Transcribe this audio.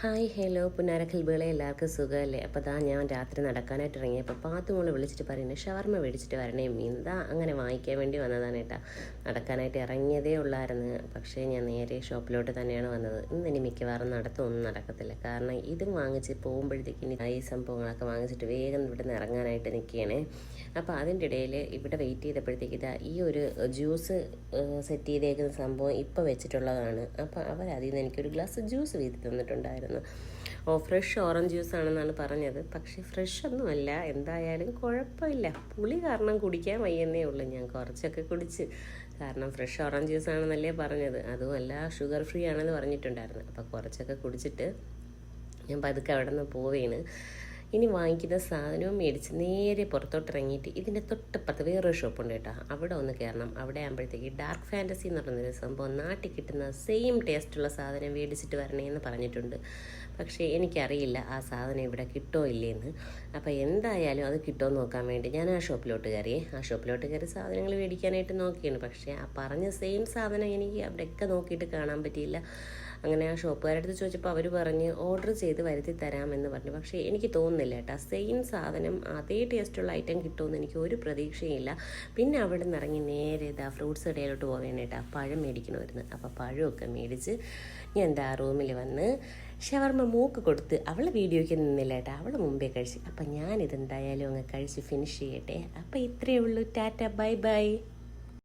Hi hello പുന്നാരക്കൽബുകളെ എല്ലാവർക്കും സുഖമല്ലേ. അപ്പോൾ ഞാൻ രാത്രി നടക്കാനായിട്ട് ഇറങ്ങിയപ്പോൾ പാത്തുമോള് വിളിച്ചിട്ട് പറയുന്നത് ഷവർമ്മ മേടിച്ചിട്ട് വരണേ മീന്താ അങ്ങനെ വാങ്ങിക്കാൻ വേണ്ടി വന്നതാണ് കേട്ടോ. നടക്കാനായിട്ട് ഇറങ്ങിയതേ ഉള്ളായിരുന്നു, പക്ഷേ ഞാൻ നേരെ ഷോപ്പിലോട്ട് തന്നെയാണ് വന്നത്. ഇനി മിക്കവാറും നടത്തൊന്നും നടക്കത്തില്ല, കാരണം ഇതും വാങ്ങിച്ച് പോകുമ്പോഴത്തേക്ക് ഇനി ഈ സംഭവങ്ങളൊക്കെ വാങ്ങിച്ചിട്ട് വേഗം ഇവിടെ നിന്ന് ഇറങ്ങാനായിട്ട് നിൽക്കുകയാണേ. അപ്പോൾ അതിൻ്റെ ഇടയിൽ ഇവിടെ വെയിറ്റ് ചെയ്തപ്പോഴത്തേക്ക് ഈ ഒരു ജ്യൂസ് സെറ്റ് ചെയ്തേക്കുന്ന സംഭവം ഇപ്പോൾ വെച്ചിട്ടുള്ളതാണ്. അപ്പോൾ അവരതിൽ നിന്ന് എനിക്കൊരു ഗ്ലാസ് ജ്യൂസ് വീതി തന്നിട്ടുണ്ടായിരുന്നു. ഫ്രഷ് ഓറഞ്ച് ജ്യൂസ് ആണെന്നാണ് പറഞ്ഞത്, പക്ഷേ ഫ്രഷ് ഒന്നുമല്ല. എന്തായാലും കുഴപ്പമില്ല, പുളി കാരണം കുടിക്കാൻ വയ്യെന്നേ ഉള്ളൂ. ഞാൻ കുറച്ചൊക്കെ കുടിച്ച്, കാരണം ഫ്രഷ് ഓറഞ്ച് ജ്യൂസ് ആണെന്നല്ലേ പറഞ്ഞത്, അതുമല്ല ഷുഗർ ഫ്രീ ആണെന്ന് പറഞ്ഞിട്ടുണ്ടായിരുന്നു. അപ്പോൾ കുറച്ചൊക്കെ കുടിച്ചിട്ട് ഞാൻ പതുക്കെ അവിടെ നിന്ന് പോവേണ്. ഇനി വാങ്ങിക്കുന്ന സാധനവും മേടിച്ച് നേരെ പുറത്തോട്ട് ഇറങ്ങിയിട്ട് ഇതിൻ്റെ തൊട്ടപ്പുറത്ത് വേറൊരു ഷോപ്പുണ്ട് കേട്ടോ, അവിടെ ഒന്ന് കയറണം. അവിടെ ആകുമ്പോഴത്തേക്ക് ഡാർക്ക് ഫാൻറ്റസി എന്ന് പറയുന്നൊരു സംഭവം നാട്ടിൽ കിട്ടുന്ന സെയിം ടേസ്റ്റുള്ള സാധനം മേടിച്ചിട്ട് വരണേ എന്ന് പറഞ്ഞിട്ടുണ്ട്. പക്ഷേ എനിക്കറിയില്ല ആ സാധനം ഇവിടെ കിട്ടോ ഇല്ലേന്ന്. അപ്പോൾ എന്തായാലും അത് കിട്ടുമോ നോക്കാൻ വേണ്ടി ഞാൻ ആ ഷോപ്പിലോട്ട് കയറി സാധനങ്ങൾ മേടിക്കാനായിട്ട് നോക്കിയാണ്. പക്ഷേ ആ പറഞ്ഞ സെയിം സാധനം എനിക്ക് അവിടെയൊക്കെ നോക്കിയിട്ട് കാണാൻ പറ്റിയില്ല. അങ്ങനെ ആ ഷോപ്പുകാരുടെ അടുത്ത് ചോദിച്ചപ്പോൾ അവർ പറഞ്ഞ് ഓർഡർ ചെയ്ത് വരുത്തി തരാമെന്ന് പറഞ്ഞു. പക്ഷേ എനിക്ക് തോന്നുന്നില്ല കേട്ടോ, സെയിം സാധനം അതേ ടേസ്റ്റുള്ള ഐറ്റം കിട്ടുമെന്ന് എനിക്ക് ഒരു പ്രതീക്ഷയില്ല. പിന്നെ അവിടെ നിന്ന് ഇറങ്ങി നേരെ ഫ്രൂട്ട്സ് കടയിലോട്ട് പോവേണ്ടേട്ടാ, പഴം മേടിക്കണമായിരുന്നു. അപ്പോൾ പഴമൊക്കെ മേടിച്ച് ഞാൻ റൂമിൽ വന്ന് ഷവർമ്മ മൂക്ക് കൊടുത്ത് അവൾ വീഡിയോയ്ക്ക് നിന്നില്ല കേട്ടോ, അവൾ മുമ്പേ കഴിച്ച്. അപ്പം ഞാനിതെന്തായാലും അങ്ങ് കഴിച്ച് ഫിനിഷ് ചെയ്യട്ടെ. അപ്പോൾ ഇത്രയേ ഉള്ളൂ. Tata bye bye.